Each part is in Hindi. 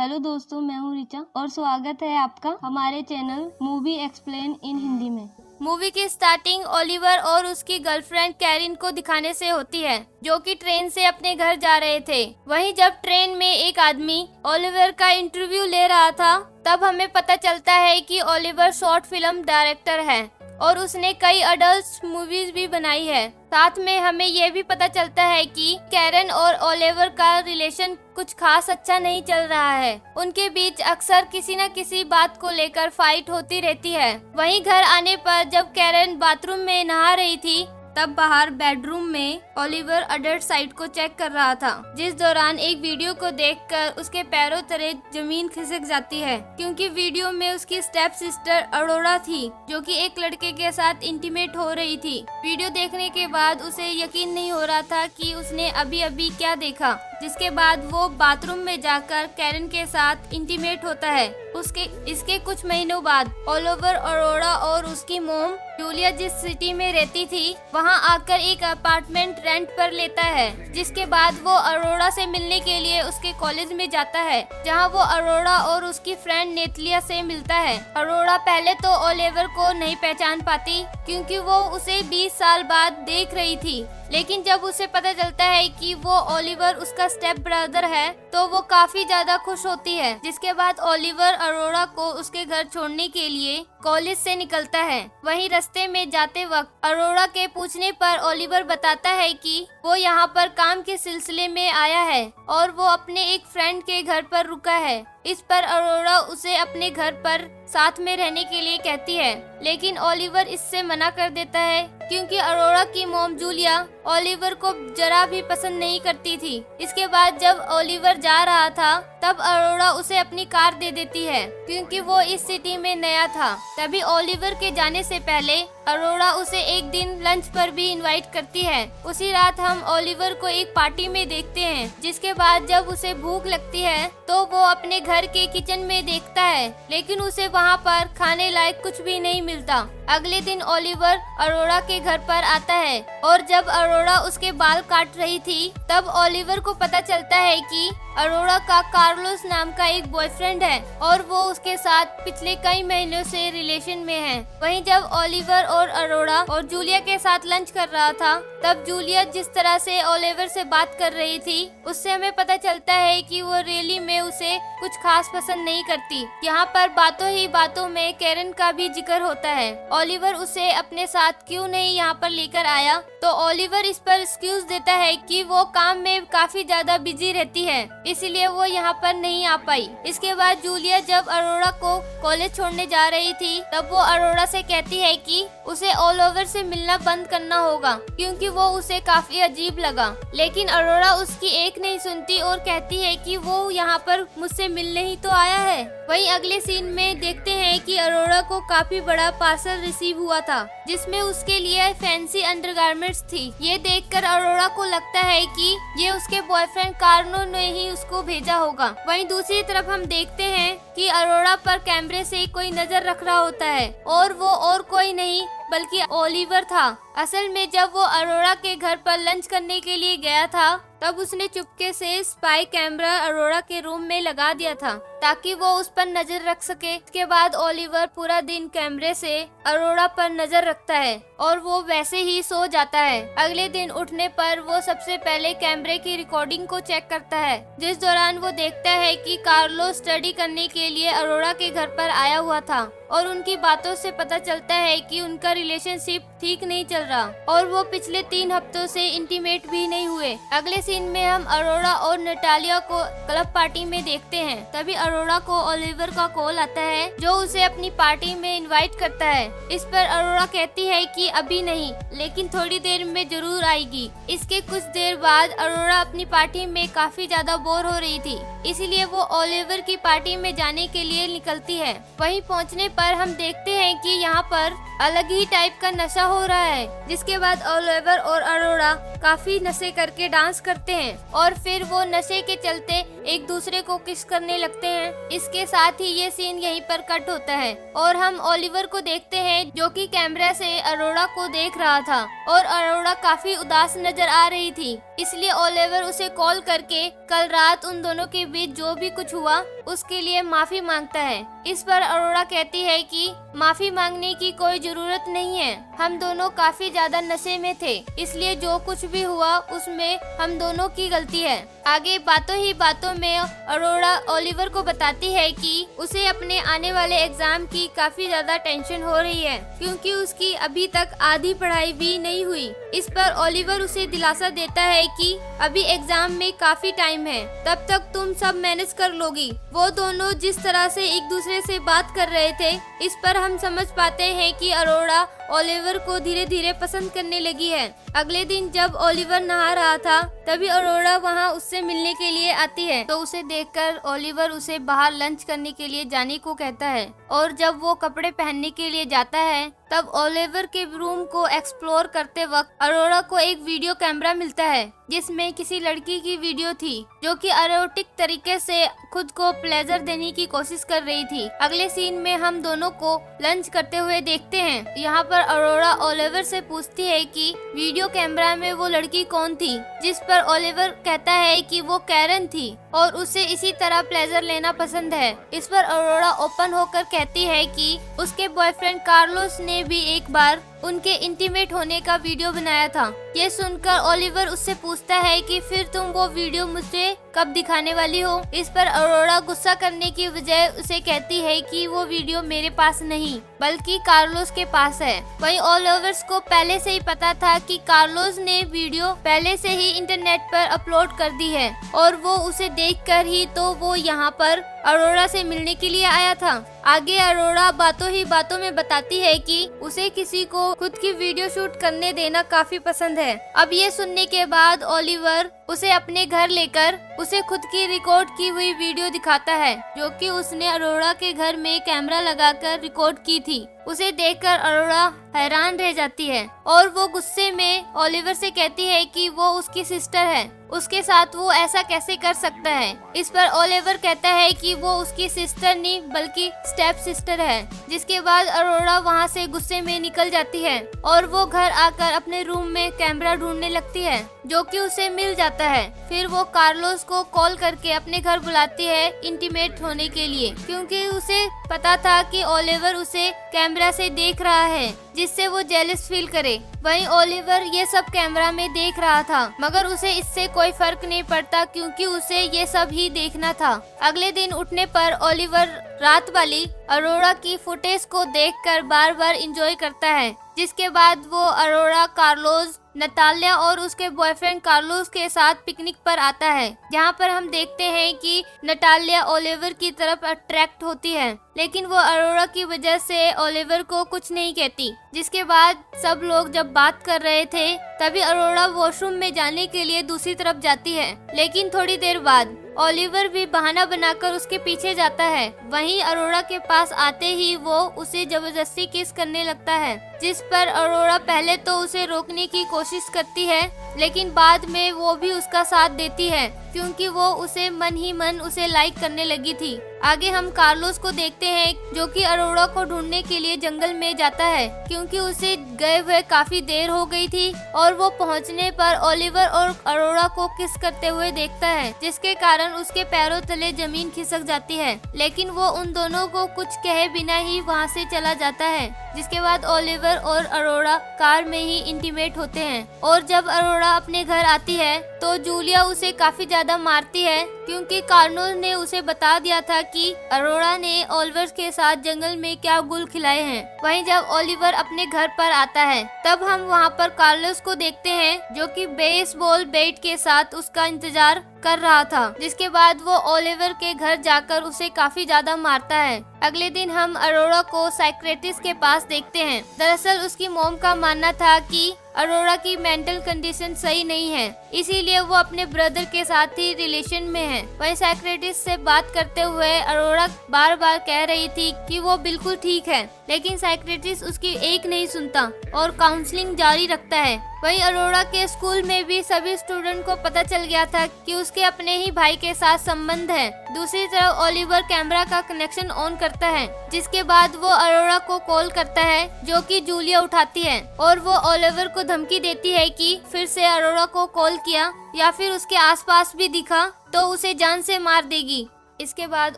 हेलो दोस्तों, मैं हूँ रिचा और स्वागत है आपका हमारे channel movie explain in Hindi में। मूवी की स्टार्टिंग ओलिवर और उसकी गर्लफ्रेंड कैरिन को दिखाने से होती है, जो कि ट्रेन से अपने घर जा रहे थे। वहीं जब ट्रेन में एक आदमी ओलिवर का इंटरव्यू ले रहा था, तब हमें पता चलता है कि ओलिवर शॉर्ट फिल्म डायरेक्टर है और उसने कई अडल्ट मूवीज भी बनाई है। साथ में हमें यह भी पता चलता है कि कैरन और ओलिवर का रिलेशन कुछ खास अच्छा नहीं चल रहा है। उनके बीच अक्सर किसी न किसी बात को लेकर फाइट होती रहती है। वहीं घर आने पर जब कैरन बाथरूम में नहा रही थी, तब बाहर बेडरूम में ओलिवर अडल्ट साइट को चेक कर रहा था, जिस दौरान एक वीडियो को देखकर उसके पैरों तले जमीन खिसक जाती है, क्योंकि वीडियो में उसकी स्टेप सिस्टर अरोरा थी, जो कि एक लड़के के साथ इंटीमेट हो रही थी। वीडियो देखने के बाद उसे यकीन नहीं हो रहा था कि उसने अभी अभी क्या देखा, जिसके बाद वो बाथरूम में जाकर कैरन के साथ इंटीमेट होता है। इसके कुछ महीनों बाद ओलिवर अरोरा और उसकी मोम जूलिया जिस सिटी में रहती थी, वहां आकर एक अपार्टमेंट रेंट पर लेता है, जिसके बाद वो अरोरा से मिलने के लिए उसके कॉलेज में जाता है, जहां वो अरोरा और उसकी फ्रेंड नेथलिया से मिलता है। अरोरा पहले तो ओलिवर को नहीं पहचान पाती, क्योंकि वो उसे 20 साल बाद देख रही थी, लेकिन जब उसे पता चलता है कि वो ओलिवर उसका स्टेप ब्रदर है, तो वो काफी ज्यादा खुश होती है। जिसके बाद ओलिवर अरोरा को उसके घर छोड़ने के लिए कॉलेज से निकलता है। वहीं रास्ते में जाते वक्त अरोरा के पूछने पर ओलिवर बताता है कि वो यहाँ पर काम के सिलसिले में आया है और वो अपने एक फ्रेंड के घर पर रुका है। इस पर अरोरा उसे अपने घर पर साथ में रहने के लिए कहती है, लेकिन ओलिवर इससे मना कर देता है, क्योंकि अरोरा की मॉम जूलिया ओलिवर को जरा भी पसंद नहीं करती थी। इसके बाद जब ओलिवर जा रहा था, तब अरोरा उसे अपनी कार दे देती है, क्योंकि वो इस सिटी में नया था। तभी ओलिवर के जाने से पहले अरोरा उसे एक दिन लंच पर भी इनवाइट करती है। उसी रात हम ओलिवर को एक पार्टी में देखते हैं, जिसके बाद जब उसे भूख लगती है तो वो अपने घर के किचन में देखता है, लेकिन उसे वहाँ पर खाने लायक कुछ भी नहीं मिलता। अगले दिन ओलिवर अरोरा के घर पर आता है और जब अरोरा उसके बाल काट रही थी, तब ओलिवर को पता चलता है कि अरोरा का कार्लोस नाम का एक बॉयफ्रेंड है और वो उसके साथ पिछले कई महीनों से रिलेशन में है। वहीं जब ओलिवर और अरोरा और जूलिया के साथ लंच कर रहा था, तब जूलिया जिस तरह से ओलिवर से बात कर रही थी, उससे हमें पता चलता है कि वो रियली में उसे कुछ खास पसंद नहीं करती। यहाँ पर बातों ही बातों में कैरन का भी जिक्र होता है। ओलिवर उसे अपने साथ क्यों नहीं यहाँ पर लेकर आया, तो ओलिवर इस पर एक्सक्यूज देता है कि वो काम में काफी ज्यादा बिजी रहती है, इसलिए वो यहाँ पर नहीं आ पाई। इसके बाद जूलिया जब अरोरा को कॉलेज छोड़ने जा रही थी, तब वो अरोरा से कहती है कि उसे ओलिवर से मिलना बंद करना होगा, क्योंकि वो उसे काफी अजीब लगा। लेकिन अरोरा उसकी एक नहीं सुनती और कहती है कि वो यहाँ पर मुझसे मिलने ही तो आया है। वहीं अगले सीन में देखते हैं कि अरोरा को काफी बड़ा पार्सल रिसीव हुआ था, जिसमें उसके लिए फैंसी अंडरगारमेंट्स थी। ये देखकर अरोरा को लगता है कि ये उसके बॉयफ्रेंड कार्लो ने ही उसको भेजा होगा। वहीं दूसरी तरफ हम देखते हैं कि अरोरा पर कैमरे से कोई नजर रख रहा होता है और वो और कोई नहीं बल्कि ओलिवर था। असल में जब वो अरोरा के घर पर लंच करने के लिए गया था, तब उसने चुपके से स्पाई कैमरा अरोरा के रूम में लगा दिया था, ताकि वो उस पर नजर रख सके। इसके बाद ओलिवर पूरा दिन कैमरे से अरोरा पर नजर रखता है और वो वैसे ही सो जाता है। अगले दिन उठने पर वो सबसे पहले कैमरे की रिकॉर्डिंग को चेक करता है, जिस दौरान वो देखता है कि कार्लो स्टडी करने के लिए अरोरा के घर पर आया हुआ था और उनकी बातों से पता चलता है कि उनका रिलेशनशिप ठीक नहीं चल रहा और वो पिछले 3 हफ्तों से इंटीमेट भी नहीं हुए। अगले सीन में हम अरोरा और नटालिया को क्लब पार्टी में देखते हैं। तभी अरोरा को ओलिवर का कॉल आता है, जो उसे अपनी पार्टी में इनवाइट करता है। इस पर अरोरा कहती है कि अभी नहीं, लेकिन थोड़ी देर में जरूर आएगी। इसके कुछ देर बाद अरोरा अपनी पार्टी में काफी ज्यादा बोर हो रही थी, इसलिए वो ओलिवर की पार्टी में जाने के लिए निकलती है। वहीं पहुंचने पर हम देखते हैं कि यहाँ पर अलग ही टाइप का नशा हो रहा है, जिसके बाद ओलिवर और अरोरा काफी नशे करके डांस करते हैं और फिर वो नशे के चलते एक दूसरे को किस करने लगते हैं। इसके साथ ही ये सीन यहीं पर कट होता है और हम ओलिवर को देखते हैं, जो कि कैमरा से अरोरा को देख रहा था और अरोरा काफी उदास नजर आ रही थी। इसलिए ओलिवर उसे कॉल करके कल रात उन दोनों के बीच जो भी कुछ हुआ उसके लिए माफी मांगता है। इस पर अरोड़ा कहती है कि माफी मांगने की कोई जरूरत नहीं है, हम दोनों काफी ज्यादा नशे में थे, इसलिए जो कुछ भी हुआ उसमें हम दोनों की गलती है। आगे बातों ही बातों में अरोड़ा ओलिवर को बताती है कि उसे अपने आने वाले एग्जाम की काफी ज्यादा टेंशन हो रही है, क्योंकि उसकी अभी तक आधी पढ़ाई भी नहीं हुई। इस पर ओलिवर उसे दिलासा देता है कि अभी एग्जाम में काफी टाइम है, तब तक तुम सब मैनेज कर लोगी। वो दोनों जिस तरह से एक दूसरे से बात कर रहे थे, इस पर हम समझ पाते हैं कि अरोड़ा ओलिवर को धीरे धीरे पसंद करने लगी है। अगले दिन जब ओलिवर नहा रहा था, तभी अरोड़ा वहां उससे मिलने के लिए आती है, तो उसे देखकर ओलिवर उसे बाहर लंच करने के लिए जाने को कहता है। और जब वो कपड़े पहनने के लिए जाता है, तब ओलिवर के रूम को एक्सप्लोर करते वक्त अरोड़ा को एक वीडियो कैमरा मिलता है, जिसमें किसी लड़की की वीडियो थी जो कि एरोटिक तरीके से खुद को प्लेजर देने की कोशिश कर रही थी। अगले सीन में हम दोनों को लंच करते हुए देखते हैं। यहाँ पर अरोड़ा ओलिवर से पूछती है कि वीडियो कैमरा में वो लड़की कौन थी, जिस पर ओलिवर कहता है कि वो कैरन थी और उसे इसी तरह प्लेजर लेना पसंद है। इस पर अरोड़ा ओपन होकर कहती है कि उसके बॉयफ्रेंड कार्लोस ने भी एक बार उनके इंटीमेट होने का वीडियो बनाया था। ये सुनकर ओलिवर उससे पूछता है कि फिर तुम वो वीडियो मुझे कब दिखाने वाली हो। इस पर अरोड़ा गुस्सा करने की बजाय उसे कहती है कि वो वीडियो मेरे पास नहीं बल्कि कार्लोस के पास है। वहीं ओलिवर को पहले से ही पता था कि कार्लोस ने वीडियो पहले से ही इंटरनेट पर अपलोड कर दी है और वो उसे देखकर ही तो वो यहाँ पर अरोड़ा से मिलने के लिए आया था। आगे अरोड़ा बातों ही बातों में बताती है कि उसे किसी को खुद की वीडियो शूट करने देना काफी पसंद है। अब ये सुनने के बाद ओलिवर उसे अपने घर लेकर उसे खुद की रिकॉर्ड की हुई वीडियो दिखाता है, जो कि उसने अरोड़ा के घर में कैमरा लगाकर रिकॉर्ड की थी। उसे देखकर अरोड़ा हैरान रह जाती है और वो गुस्से में ओलिवर से कहती है कि वो उसकी सिस्टर है, उसके साथ वो ऐसा कैसे कर सकता है। इस पर ओलिवर कहता है कि वो उसकी सिस्टर नहीं बल्कि स्टेप सिस्टर है। जिसके बाद अरोड़ा वहाँ से गुस्से में निकल जाती है और वो घर आकर अपने रूम में कैमरा ढूंढने लगती है, जो कि उसे मिल जाता है। फिर वो कार्लोस को कॉल करके अपने घर बुलाती है इंटीमेट होने के लिए, क्योंकि उसे पता था कि ओलिवर उसे कैमरा से देख रहा है, जिससे वो जेलस फील करे। वहीं ओलिवर ये सब कैमरा में देख रहा था, मगर उसे इससे कोई फर्क नहीं पड़ता क्योंकि उसे ये सब ही देखना था। अगले दिन उठने पर ओलिवर रात वाली अरोड़ा की फुटेज को देखकर बार बार एंजॉय करता है। जिसके बाद वो अरोड़ा, कार्लोस, नतालिया और उसके बॉयफ्रेंड कार्लोस के साथ पिकनिक पर आता है, जहाँ पर हम देखते हैं कि नतालिया ओलिवर की तरफ अट्रैक्ट होती है, लेकिन वो अरोड़ा की वजह से ओलिवर को कुछ नहीं कहती। जिसके बाद सब लोग जब बात कर रहे थे, तभी अरोड़ा वॉशरूम में जाने के लिए दूसरी तरफ जाती है, लेकिन थोड़ी देर बाद ओलिवर भी बहाना बनाकर उसके पीछे जाता है। वहीं अरोड़ा के पास आते ही वो उसे जबरदस्ती किस करने लगता है, जिस पर अरोड़ा पहले तो उसे रोकने की कोशिश करती है, लेकिन बाद में वो भी उसका साथ देती है क्योंकि वो उसे मन ही मन उसे लाइक करने लगी थी। आगे हम कार्लोस को देखते हैं, जो कि अरोड़ा को ढूंढने के लिए जंगल में जाता है, क्योंकि उसे गए हुए काफी देर हो गई थी और वो पहुंचने पर ओलिवर और अरोड़ा को किस करते हुए देखता है, जिसके कारण उसके पैरों तले जमीन खिसक जाती है। लेकिन वो उन दोनों को कुछ कहे बिना ही वहाँ से चला जाता है। जिसके बाद ओलिवर और अरोड़ा कार में ही इंटीमेट होते हैं और जब अरोड़ा अपने घर आती है तो जूलिया उसे काफी ज्यादा मारती है, क्योंकि कार्लोस ने उसे बता दिया था कि अरोड़ा ने ओलिवर के साथ जंगल में क्या गुल खिलाए हैं। वहीं जब ओलिवर अपने घर पर आता है, तब हम वहाँ पर कार्लोस को देखते हैं, जो कि बेसबॉल बैट के साथ उसका इंतजार कर रहा था। जिसके बाद वो ओलिवर के घर जाकर उसे काफी ज्यादा मारता है। अगले दिन हम अरोड़ा को साइकियाट्रिस्ट के पास देखते हैं। दरअसल उसकी मॉम का मानना था कि अरोड़ा की मेंटल कंडीशन सही नहीं है, इसीलिए वो अपने ब्रदर के साथ ही रिलेशन में है। वही साइकियाट्रिस्ट से बात करते हुए अरोड़ा बार बार कह रही थी कि वो बिल्कुल ठीक है, लेकिन साइकियाट्रिस्ट उसकी एक नहीं सुनता और काउंसलिंग जारी रखता है। वहीं अरोड़ा के स्कूल में भी सभी स्टूडेंट को पता चल गया था कि उसके अपने ही भाई के साथ संबंध है। दूसरी तरफ ओलिवर कैमरा का कनेक्शन ऑन करता है, जिसके बाद वो अरोड़ा को कॉल करता है, जो कि जूलिया उठाती है और वो ओलिवर को धमकी देती है कि फिर से अरोड़ा को कॉल किया या फिर उसके आसपास भी दिखा तो उसे जान से मार देगी। इसके बाद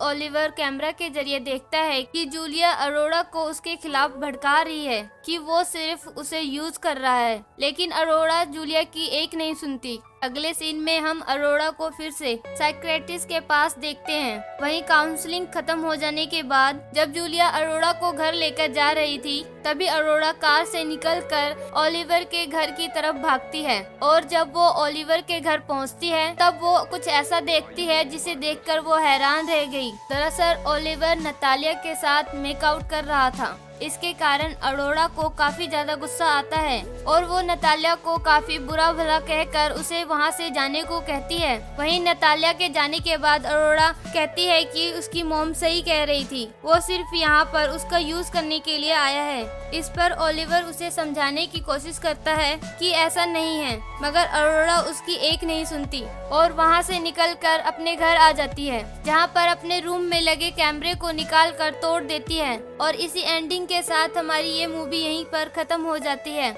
ओलिवर कैमरा के जरिए देखता है कि जूलिया अरोड़ा को उसके खिलाफ भड़का रही है कि वो सिर्फ उसे यूज कर रहा है, लेकिन अरोड़ा जूलिया की एक नहीं सुनती। अगले सीन में हम अरोड़ा को फिर से साइकियाट्रिस्ट के पास देखते हैं। वहीं काउंसलिंग खत्म हो जाने के बाद जब जूलिया अरोड़ा को घर लेकर जा रही थी, तभी अरोड़ा कार से निकलकर ओलिवर के घर की तरफ भागती है और जब वो ओलिवर के घर पहुंचती है तब वो कुछ ऐसा देखती है जिसे देखकर वो हैरान रह गई। दरअसल ओलिवर नतालिया के साथ मेकआउट कर रहा था। इसके कारण अरोड़ा को काफी ज्यादा गुस्सा आता है और वो नतालिया को काफी बुरा भला कहकर उसे वहाँ से जाने को कहती है। वहीं नतालिया के जाने के बाद अरोड़ा कहती है कि उसकी मॉम सही कह रही थी, वो सिर्फ यहाँ पर उसका यूज करने के लिए आया है। इस पर ओलिवर उसे समझाने की कोशिश करता है कि ऐसा नहीं है, मगर अरोड़ा उसकी एक नहीं सुनती और वहाँ से निकलकर अपने घर आ जाती है, जहाँ पर अपने रूम में लगे कैमरे को निकाल कर तोड़ देती है। और इसी एंडिंग के साथ हमारी ये मूवी यहीं पर खत्म हो जाती है।